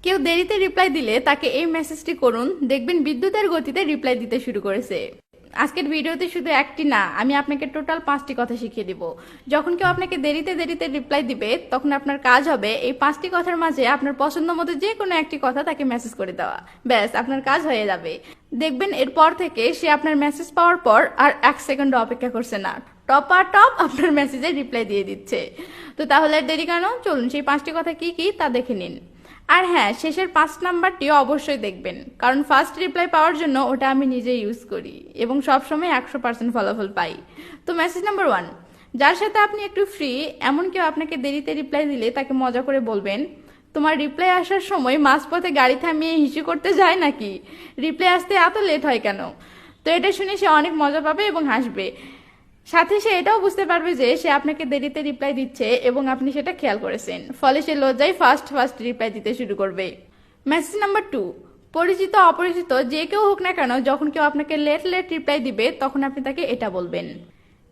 কেউ দেরিতে রিপ্লাই দিলে তাকে এই মেসেজটি করুন, দেখবেন বিদ্যুতের গতিতে রিপ্লাই দিতে শুরু করেছে। আজকের ভিডিওতে শুধু একটি না, আমি আপনাকে টোটাল 5টি কথা শিখিয়ে দিব। যখন কেউ আপনাকে দেরিতে দেরিতে রিপ্লাই দিবে, তখন আপনার কাজ হবে এই 5টি কথার মাঝে আপনার পছন্দ মতো যে কোনো একটি কথা তাকে মেসেজ করে দেওয়া। ব্যাস, আপনার কাজ হয়ে যাবে। দেখবেন এরপর থেকে সে আপনার মেসেজ পাওয়ার পর আর 1 সেকেন্ড অপেক্ষা করছে না, টপ আপনার মেসেজে রিপ্লাই দিয়ে দিচ্ছে। তো তাহলে আর দেরি কেন, চলুন সেই 5টি কথা কি কি তা দেখে নিন। আর হ্যাঁ, শেষের 5 নাম্বারটি অবশ্যই দেখবেন, কারণ ফার্স্ট রিপ্লাই পাওয়ার জন্য ওটা আমি নিজে ইউজ করি এবং সবসময় 100% ফলাফল পাই। তো মেসেজ নাম্বার 1, যার সাথে আপনি একটু ফ্রি এমন কেউ আপনাকে দেরিতে রিপ্লাই দিলে তাকে মজা করে বলবেন, তোমার রিপ্লাই আসার সময় মাঝপথে গাড়ি থামিয়ে হিসু করতে যায় নাকি? রিপ্লাই আসতে এত লেট হয় কেন? তো এটা শুনে সে অনেক মজা পাবে এবং হাসবে। সাথে সে এটাও বুঝতে পারবে যে সে আপনাকে দেরিতে রিপ্লাই দিচ্ছে এবং আপনি সেটা খেয়াল করেছেন, ফলে সে লজ্জায় ফার্স্ট রিপ্লাই দিতে শুরু করবে। মেসেজ নাম্বার 2, পরিচিত অপরিচিত যে কেউ হোক না কেন, যখন কেউ আপনাকে লেট রিপ্লাই দিবে তখন আপনি তাকে এটা বলবেন,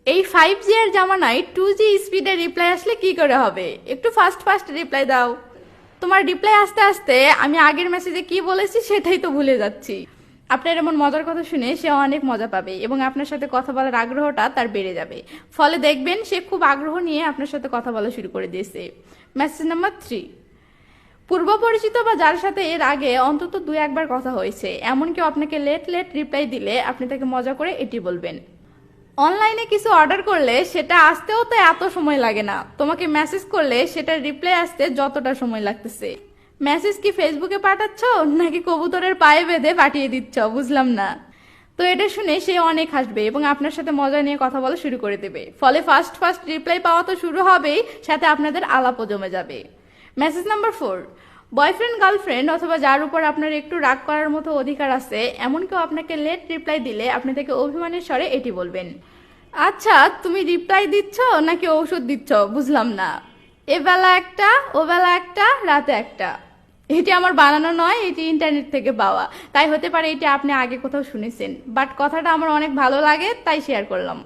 এই 5G এর জামানায় 2G স্পিডে রিপ্লাই আসলে কি করে হবে? একটু ফাস্ট রিপ্লাই দাও। তোমার রিপ্লাই আসতে আসতে আমি আগের মেসেজে কি বলেছি সেটাই তো ভুলে যাচ্ছি। আপনার এমন মজার কথা শুনে সে অনেক মজা পাবে এবং আপনার সাথে কথা বলার আগ্রহটা তার বেড়ে যাবে, ফলে দেখবেন সে খুব আগ্রহ নিয়ে আপনার সাথে কথা বলা শুরু করে দিয়েছে। মেসেজ নাম্বার 3, পূর্ব পরিচিত বা যার সাথে এর আগে অন্তত 2-1 বার কথা হয়েছে এমন কেউ আপনাকে লেট রিপ্লাই দিলে আপনি তাকে মজা করে এটি বলবেন, অনলাইনে কিছু অর্ডার করলে সেটা আসতেও তো এত সময় লাগে না, তোমাকে মেসেজ করলে সেটার রিপ্লাই আসতে যতটা সময় লাগতেছে। মেসেজ কি ফেসবুকে পাঠাচ্ছ নাকি কবুতরের পায়ে বেঁধে পাঠিয়ে দিচ্ছ, বুঝলাম না। তো এটা শুনে সে অনেক হাসবে এবং আপনার সাথে মজা নিয়ে কথা বলা শুরু করে দেবে, ফলে ফার্স্ট রিপ্লাই পাওয়া তো শুরু হবেই, সাথে আপনাদের আলাপও জমে যাবে। মেসেজ নাম্বার 4, বয়ফ্রেন্ড গার্লফ্রেন্ড অথবা যার উপর আপনার একটু রাগ করার মতো অধিকার আছে এমন কেউ আপনাকে লেট রিপ্লাই দিলে আপনি তাকে অভিমানের স্বরে এটি বলবেন, আচ্ছা তুমি রিপ্লাই দিচ্ছ নাকি ঔষধ দিচ্ছ, বুঝলাম না। এ বেলা একটা, ও বেলা একটা, রাতে একটা। এটি আমার বানানো নয়, এটি ইন্টারনেট থেকে পাওয়া, তাই হতে পারে এটি আপনি আগে কোথাও শুনেছেন, বাট কথাটা আমার অনেক ভালো লাগে তাই শেয়ার করলাম।